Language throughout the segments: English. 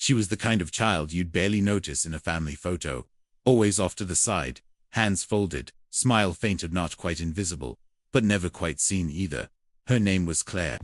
She was the kind of child you'd barely notice in a family photo. Always off to the side, hands folded, smile faint and not quite invisible, but never quite seen either. Her name was Claire.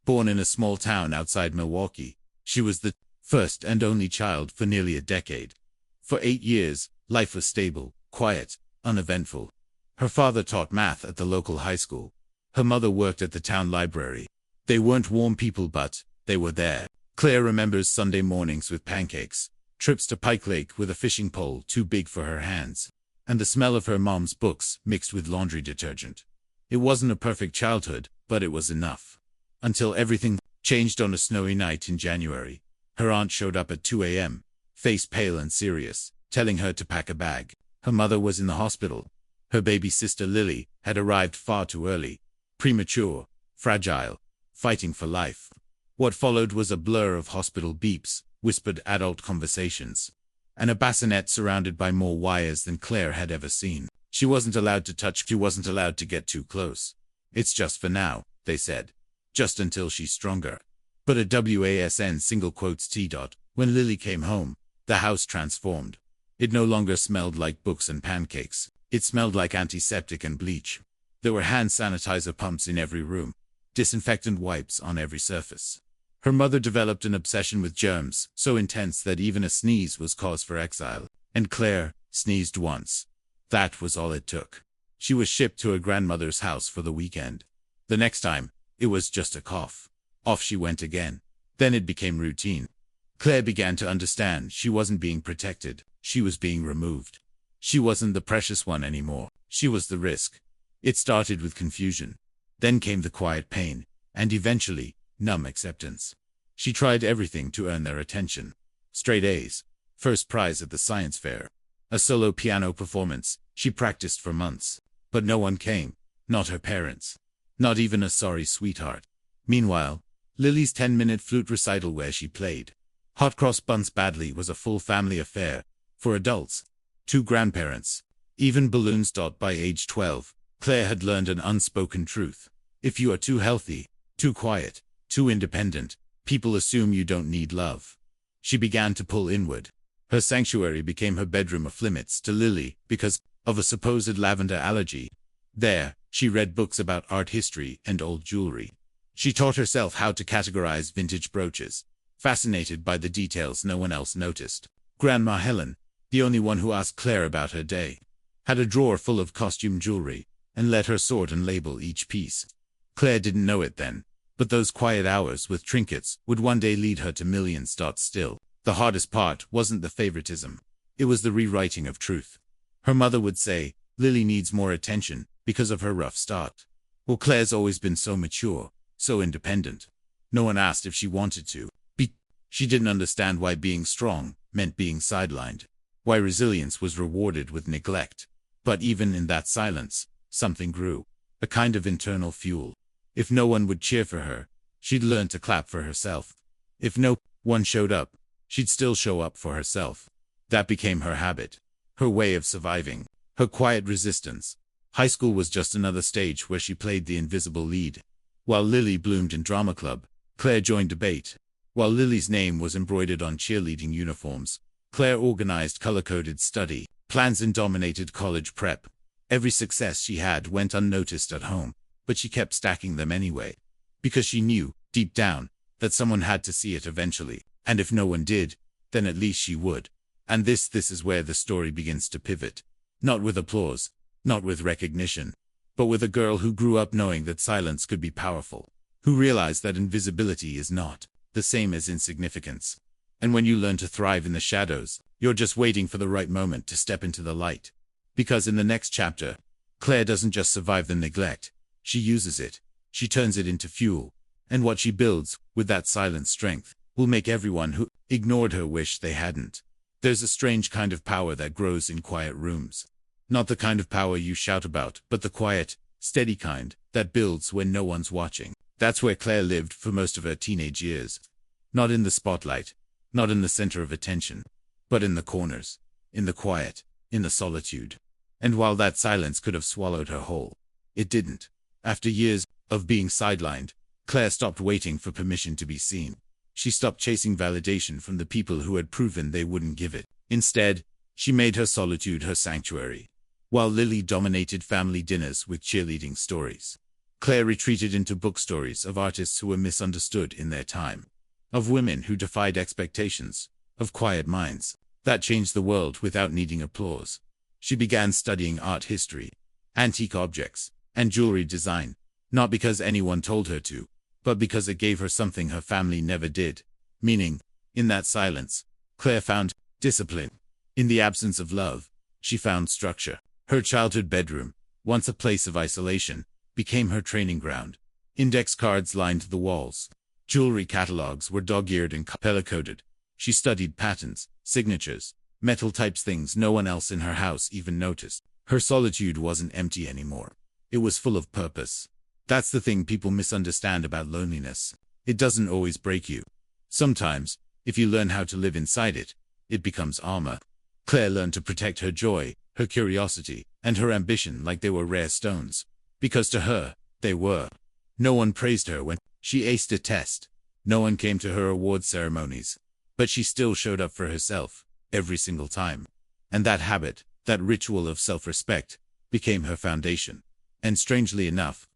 Born in a small town outside Milwaukee, she was the first and only child for nearly a decade. For 8 years, life was stable, quiet, uneventful. Her father taught math at the local high school. Her mother worked at the town library. They weren't warm people, but they were there. Claire remembers Sunday mornings with pancakes, trips to Pike Lake with a fishing pole too big for her hands, and the smell of her mom's books mixed with laundry detergent. It wasn't a perfect childhood, but it was enough. Until everything changed on a snowy night in January. Her aunt showed up at 2 a.m., face pale and serious, telling her to pack a bag. Her mother was in the hospital. Her baby sister Lily had arrived far too early, premature, fragile, fighting for life. What followed was a blur of hospital beeps, whispered adult conversations, and a bassinet surrounded by more wires than Claire had ever seen. She wasn't allowed to touch, she wasn't allowed to get too close. It's just for now, they said. Just until she's stronger. But a WASN single quotes T. When Lily came home, the house transformed. It no longer smelled like books and pancakes. It smelled like antiseptic and bleach. There were hand sanitizer pumps in every room, disinfectant wipes on every surface. Her mother developed an obsession with germs, so intense that even a sneeze was cause for exile. And Claire sneezed once. That was all it took. She was shipped to her grandmother's house for the weekend. The next time, it was just a cough. Off she went again. Then it became routine. Claire began to understand she wasn't being protected. She was being removed. She wasn't the precious one anymore. She was the risk. It started with confusion. Then came the quiet pain, and eventually, numb acceptance. She tried everything to earn their attention. Straight A's, first prize at the science fair, a solo piano performance. She practiced for months, but no one came, not her parents, not even a sorry sweetheart. Meanwhile, Lily's 10-minute flute recital where she played hot cross buns badly was a full family affair, for adults, 2 grandparents, even balloons. By age 12, Claire had learned an unspoken truth. If you are too healthy, too quiet, too independent, people assume you don't need love. She began to pull inward. Her sanctuary became her bedroom off limits to Lily because of a supposed lavender allergy. There, she read books about art history and old jewelry. She taught herself how to categorize vintage brooches, fascinated by the details no one else noticed. Grandma Helen, the only one who asked Claire about her day, had a drawer full of costume jewelry and let her sort and label each piece. Claire didn't know it then, but those quiet hours with trinkets would one day lead her to millions. Still, the hardest part wasn't the favoritism. It was the rewriting of truth. Her mother would say, Lily needs more attention because of her rough start. Well, Claire's always been so mature, so independent. No one asked if she wanted to be. She didn't understand why being strong meant being sidelined, why resilience was rewarded with neglect. But even in that silence, something grew, a kind of internal fuel. If no one would cheer for her, she'd learn to clap for herself. If no one showed up, she'd still show up for herself. That became her habit, her way of surviving, her quiet resistance. High school was just another stage where she played the invisible lead. While Lily bloomed in drama club, Claire joined debate. While Lily's name was embroidered on cheerleading uniforms, Claire organized color-coded study plans and dominated college prep. Every success she had went unnoticed at home, but she kept stacking them anyway. Because she knew, deep down, that someone had to see it eventually. And if no one did, then at least she would. And this is where the story begins to pivot. Not with applause, not with recognition, but with a girl who grew up knowing that silence could be powerful, who realized that invisibility is not the same as insignificance. And when you learn to thrive in the shadows, you're just waiting for the right moment to step into the light. Because in the next chapter, Claire doesn't just survive the neglect, she uses it, she turns it into fuel, and what she builds, with that silent strength, will make everyone who ignored her wish they hadn't. There's a strange kind of power that grows in quiet rooms. Not the kind of power you shout about, but the quiet, steady kind that builds when no one's watching. That's where Claire lived for most of her teenage years. Not in the spotlight, not in the center of attention, but in the corners, in the quiet, in the solitude. And while that silence could have swallowed her whole, it didn't. After years of being sidelined, Claire stopped waiting for permission to be seen. She stopped chasing validation from the people who had proven they wouldn't give it. Instead, she made her solitude her sanctuary. While Lily dominated family dinners with cheerleading stories, Claire retreated into book stories of artists who were misunderstood in their time, of women who defied expectations, of quiet minds that changed the world without needing applause. She began studying art history, antique objects, and jewelry design, not because anyone told her to, but because it gave her something her family never did, meaning. In that silence, Claire found discipline. In the absence of love, she found structure. Her childhood bedroom, once a place of isolation, became her training ground. Index cards lined the walls. Jewelry catalogs were dog-eared and color-coded. She studied patterns, signatures, metal types, things no one else in her house even noticed. Her solitude wasn't empty anymore. It was full of purpose. That's the thing people misunderstand about loneliness. It doesn't always break you. Sometimes, if you learn how to live inside it, it becomes armor. Claire learned to protect her joy, her curiosity, and her ambition like they were rare stones. Because to her, they were. No one praised her when she aced a test. No one came to her award ceremonies. But she still showed up for herself, every single time. And that habit, that ritual of self-respect, became her foundation. And strangely enough,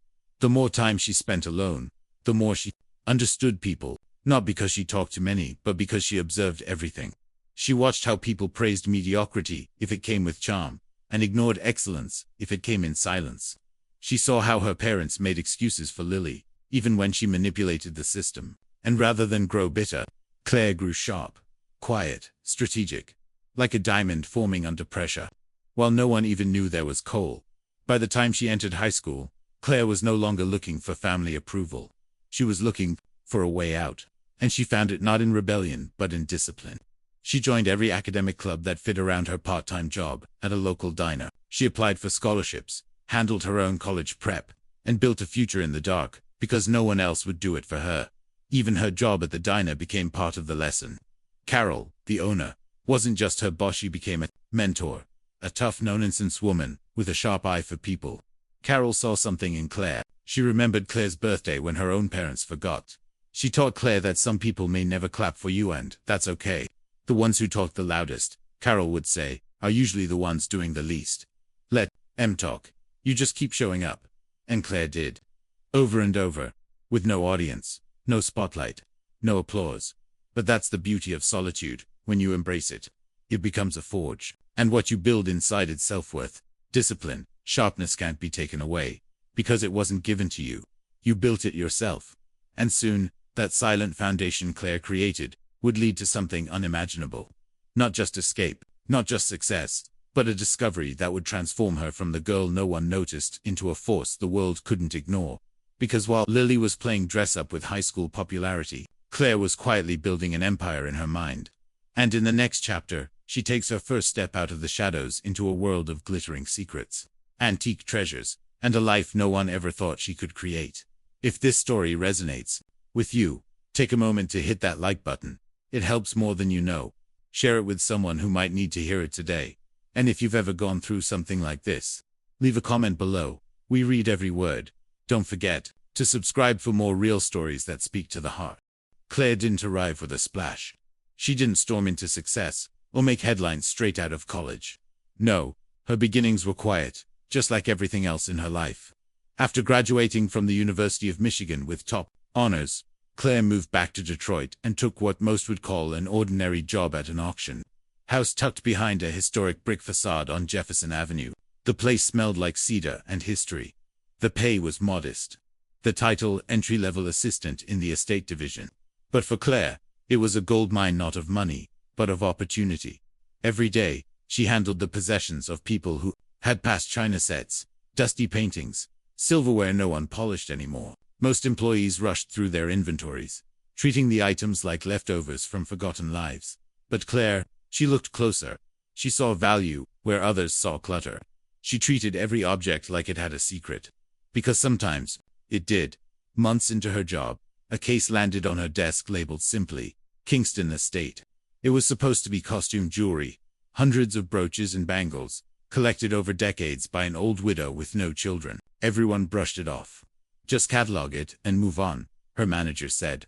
the more time she spent alone, the more she understood people, not because she talked to many, but because she observed everything. She watched how people praised mediocrity if it came with charm, and ignored excellence if it came in silence. She saw how her parents made excuses for Lily, even when she manipulated the system. And rather than grow bitter, Claire grew sharp, quiet, strategic, like a diamond forming under pressure, while no one even knew there was coal. By the time she entered high school, Claire was no longer looking for family approval. She was looking for a way out, and she found it not in rebellion but in discipline. She joined every academic club that fit around her part-time job at a local diner. She applied for scholarships, handled her own college prep, and built a future in the dark, because no one else would do it for her. Even her job at the diner became part of the lesson. Carol, the owner, wasn't just her boss, she became a mentor, a tough, no-nonsense woman with a sharp eye for people. Carol saw something in Claire. She remembered Claire's birthday when her own parents forgot. She taught Claire that some people may never clap for you, and that's okay. The ones who talk the loudest, Carol would say, are usually the ones doing the least. Let them talk. You just keep showing up. And Claire did. Over and over. With no audience, no spotlight, no applause. But that's the beauty of solitude. When you embrace it, it becomes a forge. And what you build inside its self-worth, discipline, sharpness can't be taken away. Because it wasn't given to you. You built it yourself. And soon, that silent foundation Claire created would lead to something unimaginable. Not just escape, not just success, but a discovery that would transform her from the girl no one noticed into a force the world couldn't ignore. Because while Lily was playing dress-up with high school popularity, Claire was quietly building an empire in her mind. And in the next chapter, she takes her first step out of the shadows into a world of glittering secrets, antique treasures, and a life no one ever thought she could create. If this story resonates with you, take a moment to hit that like button. It helps more than you know. Share it with someone who might need to hear it today. And if you've ever gone through something like this, leave a comment below. We read every word. Don't forget to subscribe for more real stories that speak to the heart. Claire didn't arrive with a splash. She didn't storm into success or make headlines straight out of college. No, her beginnings were quiet, just like everything else in her life. After graduating from the University of Michigan with top honors, Claire moved back to Detroit and took what most would call an ordinary job at an auction house tucked behind a historic brick facade on Jefferson Avenue. The place smelled like cedar and history. The pay was modest. The title, entry-level assistant in the estate division. But for Claire, it was a goldmine not of money, but of opportunity. Every day, she handled the possessions of people who had past china sets, dusty paintings, silverware no one polished anymore. Most employees rushed through their inventories, treating the items like leftovers from forgotten lives. But Claire, she looked closer. She saw value where others saw clutter. She treated every object like it had a secret. Because sometimes, it did. Months into her job, a case landed on her desk labeled simply, Kingston Estate. It was supposed to be costume jewelry, hundreds of brooches and bangles, collected over decades by an old widow with no children. Everyone brushed it off. Just catalog it and move on, her manager said.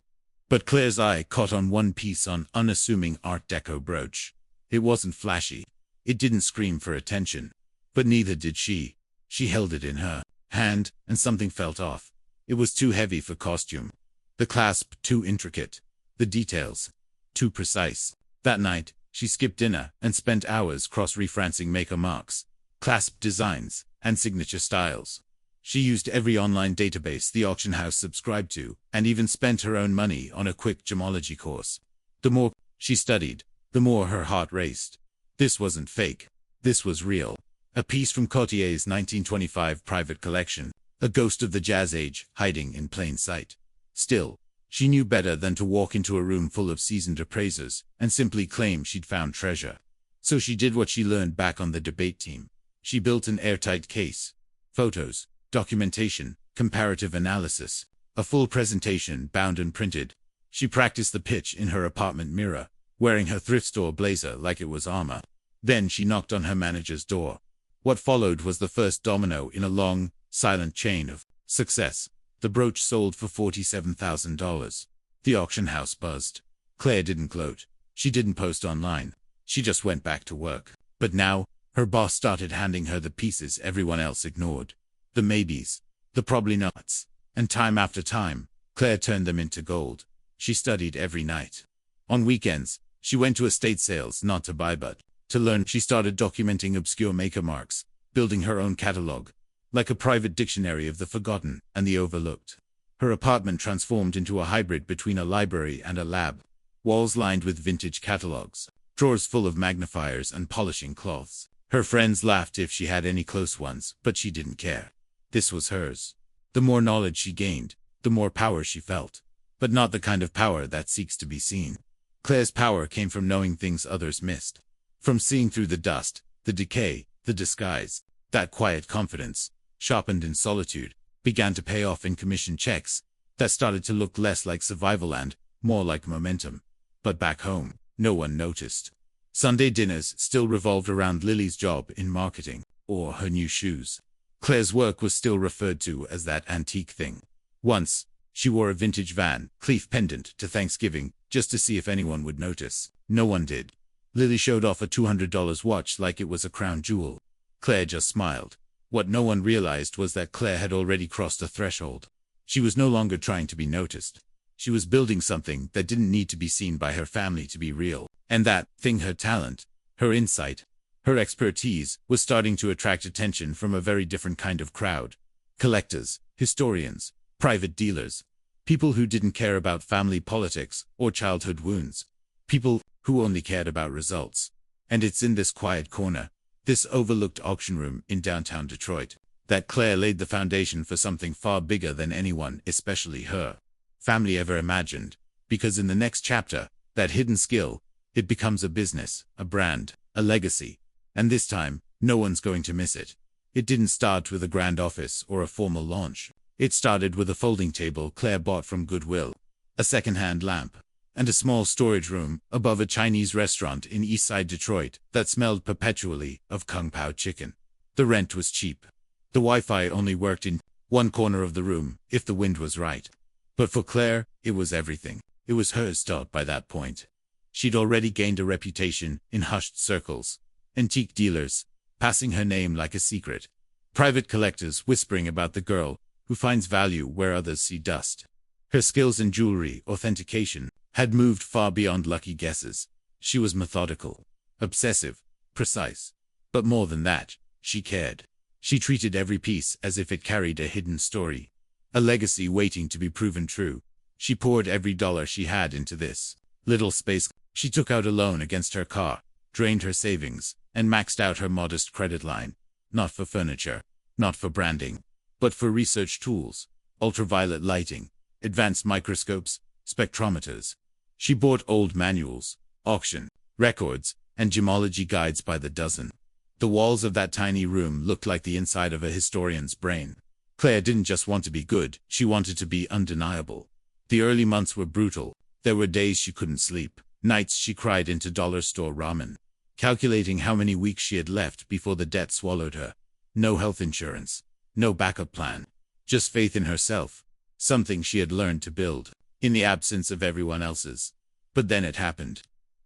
But Claire's eye caught on one piece on unassuming Art Deco brooch. It wasn't flashy. It didn't scream for attention. But neither did she. She held it in her hand, and something felt off. It was too heavy for costume. The clasp too intricate. The details too precise. That night, she skipped dinner and spent hours cross-referencing maker marks, clasp designs, and signature styles. She used every online database the auction house subscribed to, and even spent her own money on a quick gemology course. The more she studied, the more her heart raced. This wasn't fake. This was real. A piece from Cartier's 1925 private collection, a ghost of the Jazz Age hiding in plain sight. Still, she knew better than to walk into a room full of seasoned appraisers and simply claim she'd found treasure. So she did what she learned back on the debate team. She built an airtight case. Photos, documentation, comparative analysis, a full presentation bound and printed. She practiced the pitch in her apartment mirror, wearing her thrift store blazer like it was armor. Then she knocked on her manager's door. What followed was the first domino in a long, silent chain of success. The brooch sold for $47,000. The auction house buzzed. Claire didn't gloat. She didn't post online. She just went back to work. But now, her boss started handing her the pieces everyone else ignored. The maybes, the probably nots. And time after time, Claire turned them into gold. She studied every night. On weekends, she went to estate sales not to buy but to learn. She started documenting obscure maker marks, building her own catalog, like a private dictionary of the forgotten and the overlooked. Her apartment transformed into a hybrid between a library and a lab. Walls lined with vintage catalogs, drawers full of magnifiers and polishing cloths. Her friends laughed if she had any close ones, but she didn't care. This was hers. The more knowledge she gained, the more power she felt. But not the kind of power that seeks to be seen. Claire's power came from knowing things others missed. From seeing through the dust, the decay, the disguise. That quiet confidence, sharpened in solitude, began to pay off in commission checks that started to look less like survival and more like momentum. But back home, no one noticed. Sunday dinners still revolved around Lily's job in marketing, or her new shoes. Claire's work was still referred to as that antique thing. Once, she wore a vintage Van Cleef pendant to Thanksgiving just to see if anyone would notice. No one did. Lily showed off a $200 watch like it was a crown jewel. Claire just smiled. What no one realized was that Claire had already crossed a threshold. She was no longer trying to be noticed. She was building something that didn't need to be seen by her family to be real. And that thing, her talent, her insight, her expertise, was starting to attract attention from a very different kind of crowd. Collectors, historians, private dealers, people who didn't care about family politics or childhood wounds. People who only cared about results. And it's in this quiet corner, this overlooked auction room in downtown Detroit, that Claire laid the foundation for something far bigger than anyone, especially her family, ever imagined. Because in the next chapter, that hidden skill, it becomes a business, a brand, a legacy. And this time, no one's going to miss it. It didn't start with a grand office or a formal launch. It started with a folding table Claire bought from Goodwill, a second-hand lamp, and a small storage room above a Chinese restaurant in Eastside Detroit that smelled perpetually of Kung Pao chicken. The rent was cheap. The Wi-Fi only worked in one corner of the room if the wind was right. But for Claire, it was everything. It was hers start by that point. She'd already gained a reputation in hushed circles. Antique dealers, passing her name like a secret. Private collectors whispering about the girl who finds value where others see dust. Her skills in jewelry authentication had moved far beyond lucky guesses. She was methodical, obsessive, precise. But more than that, she cared. She treated every piece as if it carried a hidden story, a legacy waiting to be proven true. She poured every dollar she had into this little space. She took out a loan against her car, drained her savings, and maxed out her modest credit line. Not for furniture, not for branding, but for research tools, ultraviolet lighting, advanced microscopes, spectrometers. She bought old manuals, auction records, and gemology guides by the dozen. The walls of that tiny room looked like the inside of a historian's brain. Claire didn't just want to be good, she wanted to be undeniable. The early months were brutal. There were days she couldn't sleep, nights she cried into dollar store ramen, calculating how many weeks she had left before the debt swallowed her. No health insurance, no backup plan, just faith in herself, something she had learned to build. in the absence of everyone else's. But then it happened.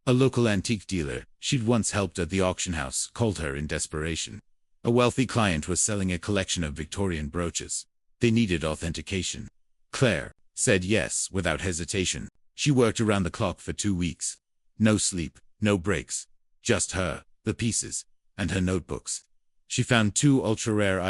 A local antique dealer she'd once helped at the auction house called her in desperation. A wealthy client was selling a collection of Victorian brooches. They needed authentication. Claire said yes without hesitation. She worked around the clock for 2 weeks. No sleep, no breaks. Just her, the pieces, and her notebooks. She found 2 ultra-rare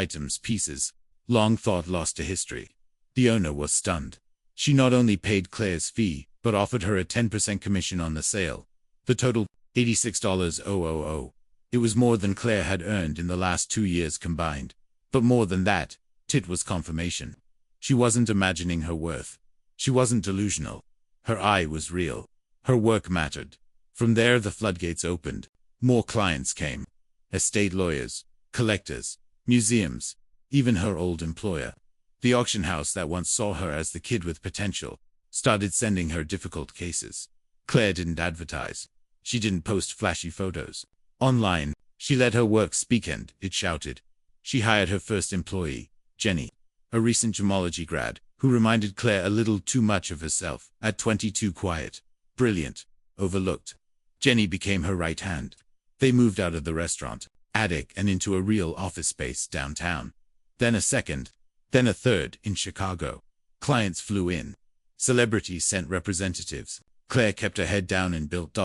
pieces, long thought lost to history. The owner was stunned. She not only paid Claire's fee, but offered her a 10% commission on the sale. The total, $86,000. It was more than Claire had earned in the last 2 years combined. But more than that, it was confirmation. She wasn't imagining her worth. She wasn't delusional. Her eye was real. Her work mattered. From there the floodgates opened. More clients came. Estate lawyers, collectors, museums, even her old employer. The auction house that once saw her as the kid with potential started sending her difficult cases. Claire didn't advertise. She didn't post flashy photos. Online, she let her work speak and, it shouted. She hired her first employee, Jenny, a recent gemology grad, who reminded Claire a little too much of herself, at 22 quiet, brilliant, overlooked. Jenny became her right hand. They moved out of the restaurant, attic and into a real office space downtown. Then a second, then a third in Chicago. Clients flew in. Celebrities sent representatives. Claire kept her head down and built.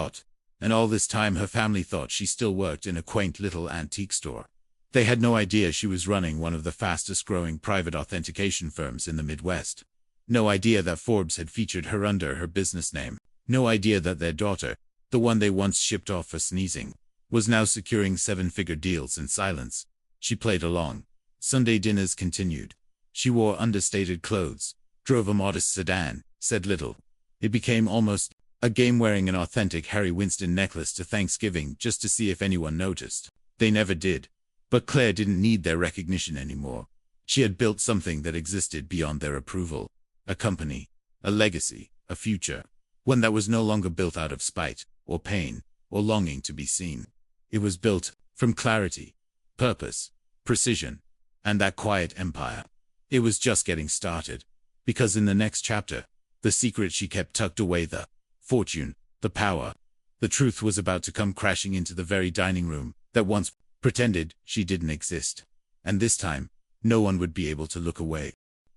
And all this time her family thought she still worked in a quaint little antique store. They had no idea she was running one of the fastest-growing private authentication firms in the Midwest. No idea that Forbes had featured her under her business name. No idea that their daughter, the one they once shipped off for sneezing, was now securing 7-figure deals in silence. She played along. Sunday dinners continued. She wore understated clothes, drove a modest sedan, said little. It became almost a game, wearing an authentic Harry Winston necklace to Thanksgiving just to see if anyone noticed. They never did. But Claire didn't need their recognition anymore. She had built something that existed beyond their approval. A company, a legacy, a future. One that was no longer built out of spite, or pain, or longing to be seen. It was built from clarity, purpose, precision, and that quiet empire. It was just getting started. Because in the next chapter, the secret she kept tucked away, the fortune, the power, the truth was about to come crashing into the very dining room that once pretended she didn't exist. And this time, no one would be able to look away.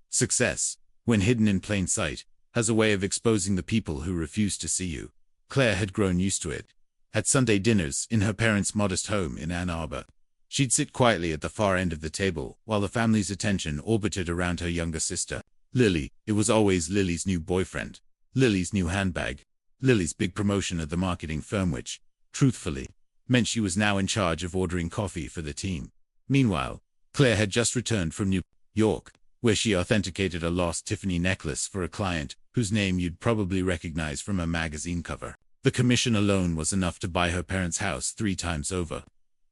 Success, when hidden in plain sight, has a way of exposing the people who refuse to see you. Claire had grown used to it. At Sunday dinners in her parents' modest home in Ann Arbor, she'd sit quietly at the far end of the table while the family's attention orbited around her younger sister, Lily. It was always Lily's new boyfriend, Lily's new handbag, Lily's big promotion at the marketing firm, which, truthfully, meant she was now in charge of ordering coffee for the team. Meanwhile, Claire had just returned from New York, where she authenticated a lost Tiffany necklace for a client whose name you'd probably recognize from a magazine cover. The commission alone was enough to buy her parents' house 3 times over.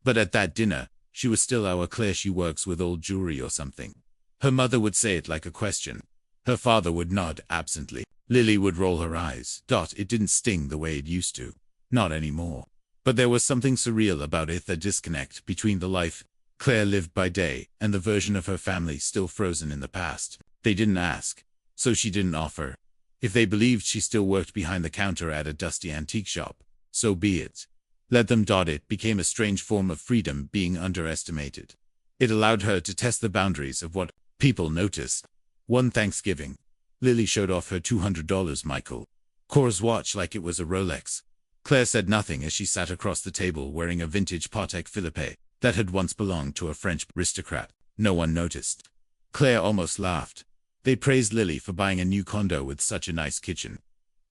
But at that dinner, she was still our Claire. She works with old jewelry or something. Her mother would say it like a question. Her father would nod absently. Lily would roll her eyes. It didn't sting the way it used to. Not anymore. But there was something surreal about it, the disconnect between the life Claire lived by day and the version of her family still frozen in the past. They didn't ask, so she didn't offer. If they believed she still worked behind the counter at a dusty antique shop, so be it. Let them. It became a strange form of freedom being underestimated. It allowed her to test the boundaries of what people noticed. One Thanksgiving, Lily showed off her $200 Michael Kors watch like it was a Rolex. Claire said nothing as she sat across the table wearing a vintage Patek Philippe that had once belonged to a French aristocrat. No one noticed. Claire almost laughed. They praised Lily for buying a new condo with such a nice kitchen.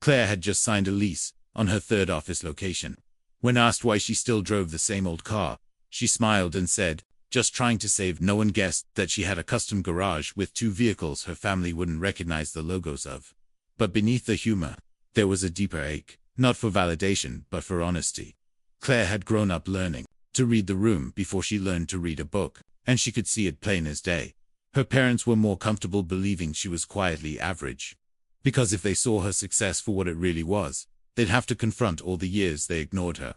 Claire had just signed a lease on her 3rd office location. When asked why she still drove the same old car, she smiled and said, just trying to save. No one guessed that she had a custom garage with 2 vehicles her family wouldn't recognize the logos of. But beneath the humor, there was a deeper ache, not for validation but for honesty. Claire had grown up learning to read the room before she learned to read a book, and she could see it plain as day. Her parents were more comfortable believing she was quietly average. Because if they saw her success for what it really was, they'd have to confront all the years they ignored her.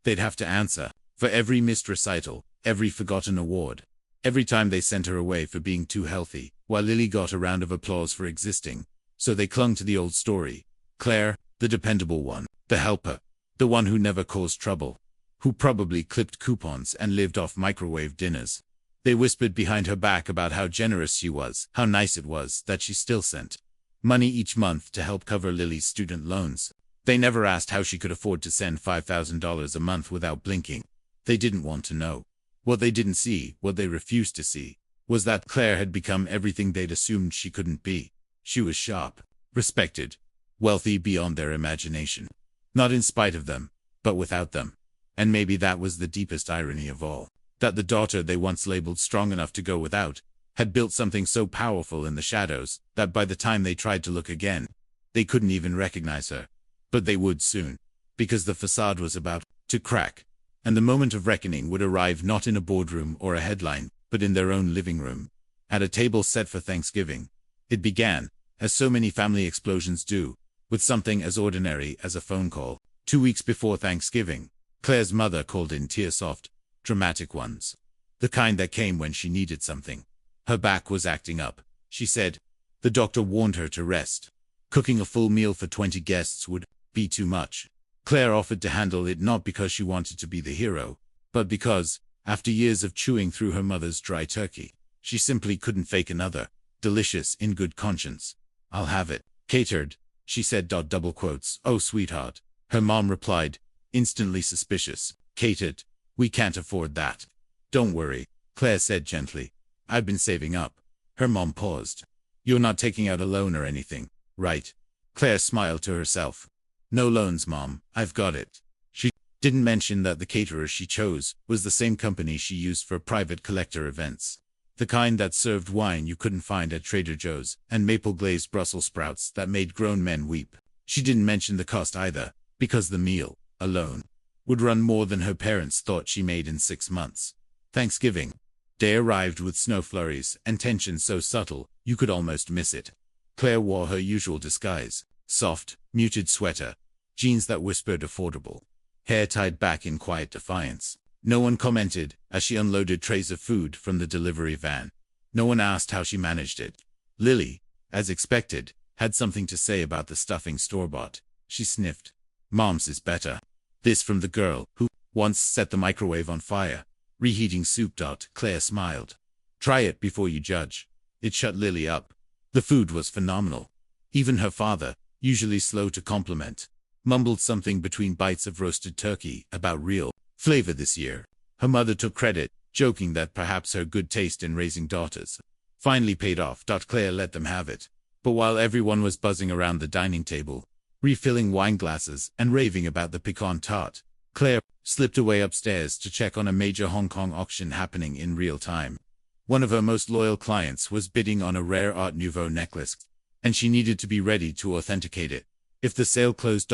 They'd have to answer for every missed recital, every forgotten award, every time they sent her away for being too healthy, while Lily got a round of applause for existing. So they clung to the old story. Claire, the dependable one, the helper, the one who never caused trouble, who probably clipped coupons and lived off microwave dinners. They whispered behind her back about how generous she was, how nice it was that she still sent money each month to help cover Lily's student loans. They never asked how she could afford to send $5,000 a month without blinking. They didn't want to know. What they didn't see, what they refused to see, was that Claire had become everything they'd assumed she couldn't be. She was sharp, respected, wealthy beyond their imagination. Not in spite of them, but without them. And maybe that was the deepest irony of all. That the daughter they once labeled strong enough to go without had built something so powerful in the shadows that by the time they tried to look again, they couldn't even recognize her. But they would soon, because the facade was about to crack, and the moment of reckoning would arrive not in a boardroom or a headline, but in their own living room, at a table set for Thanksgiving. It began, as so many family explosions do, with something as ordinary as a phone call. 2 weeks before Thanksgiving, Claire's mother called in tear-soft, dramatic ones. The kind that came when she needed something. Her back was acting up, she said. The doctor warned her to rest. Cooking a full meal for 20 guests would be too much. Claire offered to handle it not because she wanted to be the hero, but because, after years of chewing through her mother's dry turkey, she simply couldn't fake another, delicious in good conscience. I'll have it. Catered, she said. Double quotes. Oh, sweetheart. Her mom replied, instantly suspicious. Catered. We can't afford that. Don't worry, Claire said gently. I've been saving up. Her mom paused. You're not taking out a loan or anything, right? Claire smiled to herself. No loans, Mom, I've got it. She didn't mention that the caterer she chose was the same company she used for private collector events. The kind that served wine you couldn't find at Trader Joe's and maple-glazed Brussels sprouts that made grown men weep. She didn't mention the cost either, because the meal, alone, would run more than her parents thought she made in 6 months. Thanksgiving Day arrived with snow flurries and tension so subtle you could almost miss it. Claire wore her usual disguise, soft, muted sweater, jeans that whispered affordable, hair tied back in quiet defiance. No one commented as she unloaded trays of food from the delivery van. No one asked how she managed it. Lily, as expected, had something to say about the stuffing store-bought. She sniffed. Mom's is better. This from the girl who once set the microwave on fire, reheating soup. Claire smiled. Try it before you judge. It shut Lily up. The food was phenomenal. Even her father, usually slow to compliment, mumbled something between bites of roasted turkey about real flavor this year. Her mother took credit, joking that perhaps her good taste in raising daughters finally paid off. Claire let them have it. But while everyone was buzzing around the dining table, refilling wine glasses and raving about the pecan tart, Claire slipped away upstairs to check on a major Hong Kong auction happening in real time. One of her most loyal clients was bidding on a rare Art Nouveau necklace, and she needed to be ready to authenticate it. If the sale closed,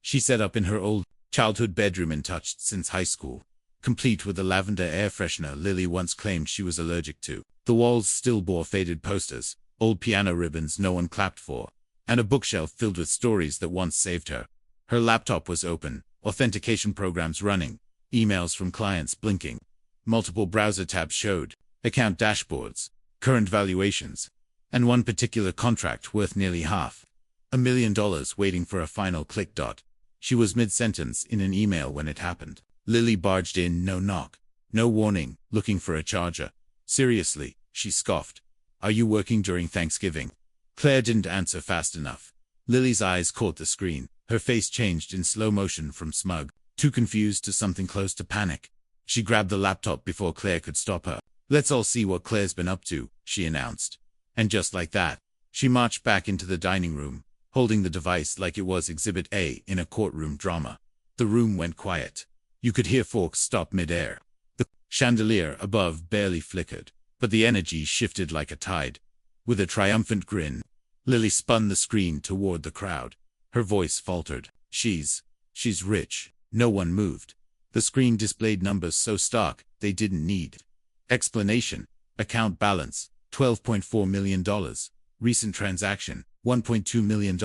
she set up in her old childhood bedroom untouched since high school, complete with a lavender air freshener Lily once claimed she was allergic to. The walls still bore faded posters, old piano ribbons no one clapped for, and a bookshelf filled with stories that once saved her. Her laptop was open, authentication programs running, emails from clients blinking. Multiple browser tabs showed account dashboards, current valuations, and one particular contract worth nearly $500,000 waiting for a final click. She was mid-sentence in an email when it happened. Lily barged in, no knock, no warning, looking for a charger. Seriously, she scoffed. Are you working during Thanksgiving? Claire didn't answer fast enough. Lily's eyes caught the screen. Her face changed in slow motion from smug, too confused to something close to panic. She grabbed the laptop before Claire could stop her. Let's all see what Claire's been up to, she announced. And just like that, she marched back into the dining room, holding the device like it was Exhibit A in a courtroom drama. The room went quiet. You could hear forks stop mid-air. The chandelier above barely flickered, but the energy shifted like a tide. With a triumphant grin, Lily spun the screen toward the crowd. Her voice faltered. She's rich. No one moved. The screen displayed numbers so stark, they didn't need explanation. Account balance, $12.4 million. Recent transaction, $1.2 million.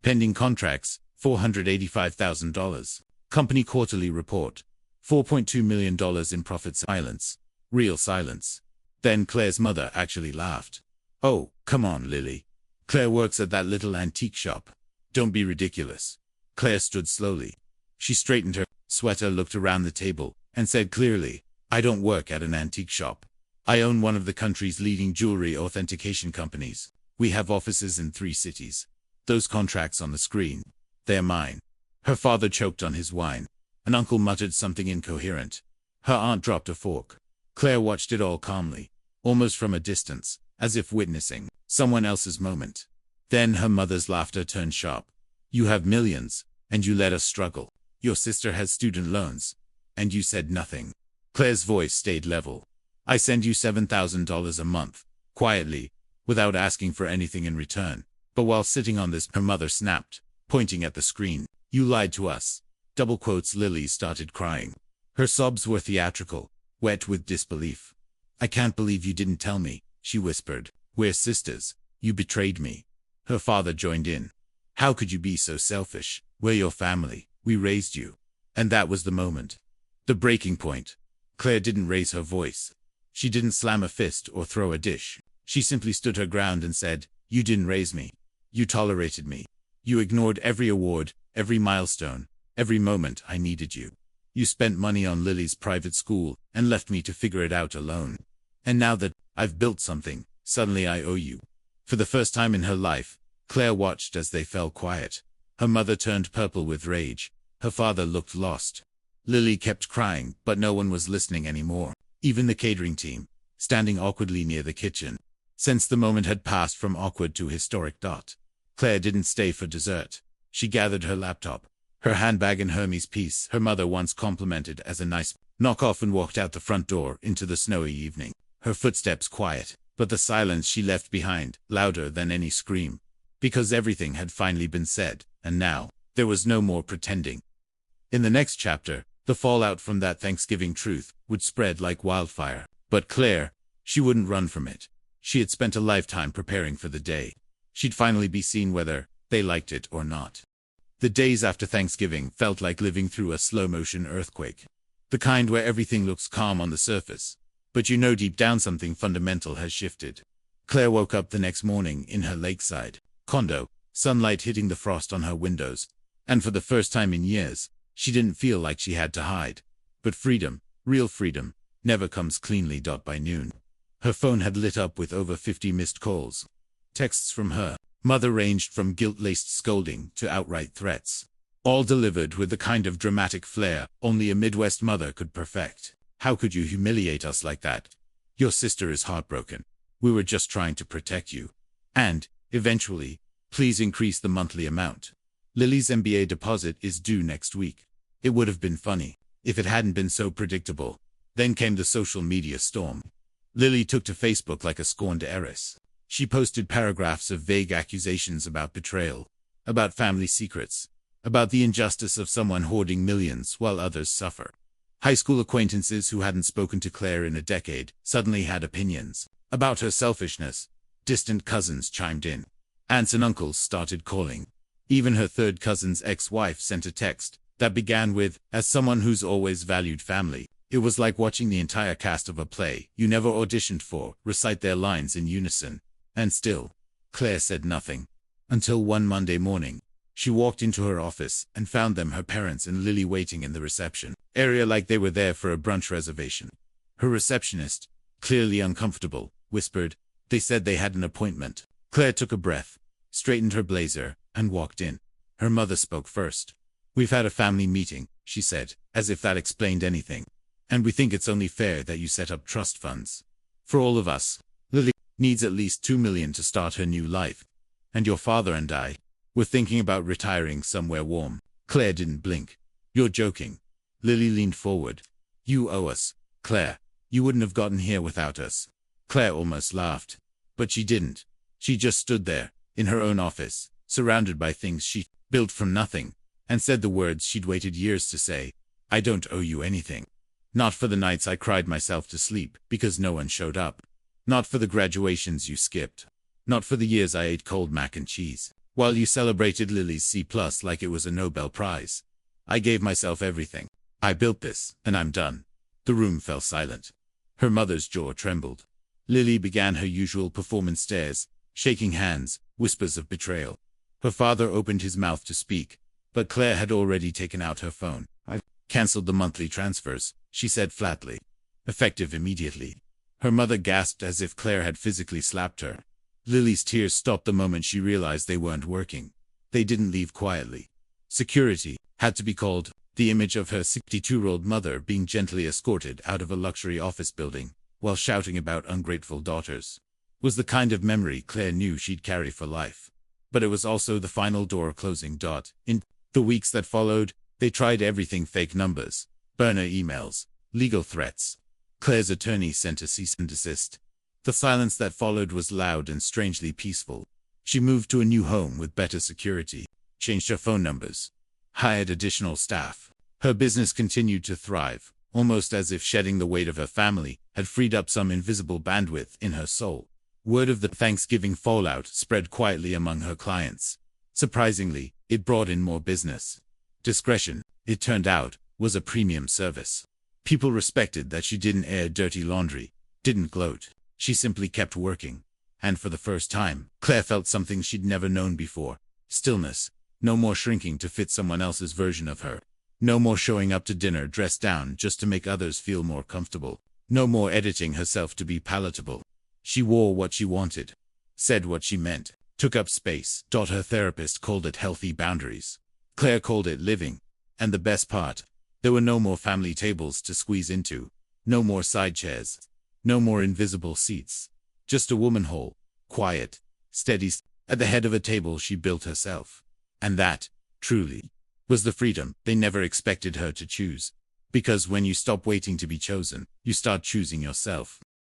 Pending contracts, $485,000. Company quarterly report, $4.2 million in profits. Silence. Real silence. Then Claire's mother actually laughed. Oh, come on, Lily. Claire works at that little antique shop. Don't be ridiculous. Claire stood slowly. She straightened her sweater, looked around the table, and said clearly, I don't work at an antique shop. I own one of the country's leading jewelry authentication companies. We have offices in 3 cities. Those contracts on the screen, they're mine. Her father choked on his wine. An uncle muttered something incoherent. Her aunt dropped a fork. Claire watched it all calmly, almost from a distance, as if witnessing someone else's moment. Then her mother's laughter turned sharp. You have millions, and you let us struggle. Your sister has student loans, and you said nothing. Claire's voice stayed level. I send you $7,000 a month, quietly, without asking for anything in return. But while sitting on this, her mother snapped, pointing at the screen. You lied to us. Double quotes. Lily started crying. Her sobs were theatrical, wet with disbelief. I can't believe you didn't tell me, she whispered. We're sisters. You betrayed me. Her father joined in. How could you be so selfish? We're your family. We raised you. And that was the moment. The breaking point. Claire didn't raise her voice. She didn't slam a fist or throw a dish. She simply stood her ground and said, You didn't raise me. You tolerated me. You ignored every award, every milestone, every moment I needed you. You spent money on Lily's private school and left me to figure it out alone. And now that I've built something, suddenly I owe you. For the first time in her life, Claire watched as they fell quiet. Her mother turned purple with rage. Her father looked lost. Lily kept crying, but no one was listening anymore. Even the catering team, standing awkwardly near the kitchen, sensed the moment had passed from awkward to historic. Claire didn't stay for dessert. She gathered her laptop, her handbag and Hermes piece her mother once complimented as a nice knockoff, and walked out the front door into the snowy evening. Her footsteps quiet, but the silence she left behind, louder than any scream. Because everything had finally been said, and now, there was no more pretending. In the next chapter, the fallout from that Thanksgiving truth would spread like wildfire. But Claire, she wouldn't run from it. She had spent a lifetime preparing for the day. She'd finally be seen whether they liked it or not. The days after Thanksgiving felt like living through a slow-motion earthquake. The kind where everything looks calm on the surface, but you know deep down something fundamental has shifted. Claire woke up the next morning in her lakeside condo, sunlight hitting the frost on her windows, and for the first time in years, she didn't feel like she had to hide. But freedom, real freedom, never comes cleanly. By noon, her phone had lit up with over 50 missed calls. Texts from her mother ranged from guilt-laced scolding to outright threats, all delivered with the kind of dramatic flair only a Midwest mother could perfect. How could you humiliate us like that? Your sister is heartbroken. We were just trying to protect you. And, eventually, please increase the monthly amount. Lily's MBA deposit is due next week. It would have been funny if it hadn't been so predictable. Then came the social media storm. Lily took to Facebook like a scorned heiress. She posted paragraphs of vague accusations about betrayal, about family secrets, about the injustice of someone hoarding millions while others suffer. High school acquaintances who hadn't spoken to Claire in a decade suddenly had opinions about her selfishness. Distant cousins chimed in. Aunts and uncles started calling. Even her third cousin's ex-wife sent a text that began with, as someone who's always valued family. It was like watching the entire cast of a play you never auditioned for recite their lines in unison. And still, Claire said nothing. Until one Monday morning, she walked into her office and found her parents and Lily waiting in the reception area like they were there for a brunch reservation. Her receptionist, clearly uncomfortable, whispered, They said they had an appointment. Claire took a breath, straightened her blazer, and walked in. Her mother spoke first. We've had a family meeting, she said, as if that explained anything. And we think it's only fair that you set up trust funds. For all of us. Lily needs at least $2 million to start her new life. And your father and I, we're thinking about retiring somewhere warm. Claire didn't blink. You're joking. Lily leaned forward. You owe us, Claire. You wouldn't have gotten here without us. Claire almost laughed. But she didn't. She just stood there, in her own office, surrounded by things she built from nothing, and said the words she'd waited years to say. I don't owe you anything. Not for the nights I cried myself to sleep because no one showed up. Not for the graduations you skipped. Not for the years I ate cold mac and cheese, while you celebrated Lily's C+ like it was a Nobel Prize. I gave myself everything. I built this, and I'm done. The room fell silent. Her mother's jaw trembled. Lily began her usual performance stares, shaking hands, whispers of betrayal. Her father opened his mouth to speak, but Claire had already taken out her phone. "I've cancelled the monthly transfers," she said flatly. "Effective immediately." Her mother gasped as if Claire had physically slapped her. Lily's tears stopped the moment she realized they weren't working. They didn't leave quietly. Security had to be called. The image of her 62-year-old mother being gently escorted out of a luxury office building, while shouting about ungrateful daughters, was the kind of memory Claire knew she'd carry for life. But it was also the final door closing. In the weeks that followed, they tried everything: fake numbers, burner emails, legal threats. Claire's attorney sent a cease and desist. The silence that followed was loud and strangely peaceful. She moved to a new home with better security, changed her phone numbers, hired additional staff. Her business continued to thrive, almost as if shedding the weight of her family had freed up some invisible bandwidth in her soul. Word of the Thanksgiving fallout spread quietly among her clients. Surprisingly, it brought in more business. Discretion, it turned out, was a premium service. People respected that she didn't air dirty laundry, didn't gloat. She simply kept working. And for the first time, Claire felt something she'd never known before: stillness. No more shrinking to fit someone else's version of her. No more showing up to dinner dressed down just to make others feel more comfortable. No more editing herself to be palatable. She wore what she wanted, said what she meant, took up space. Her therapist called it healthy boundaries. Claire called it living. And the best part, there were no more family tables to squeeze into, no more side chairs, no more invisible seats. Just a woman whole, quiet, steady, at the head of a table she built herself. And that, truly, was the freedom they never expected her to choose. Because when you stop waiting to be chosen, you start choosing yourself.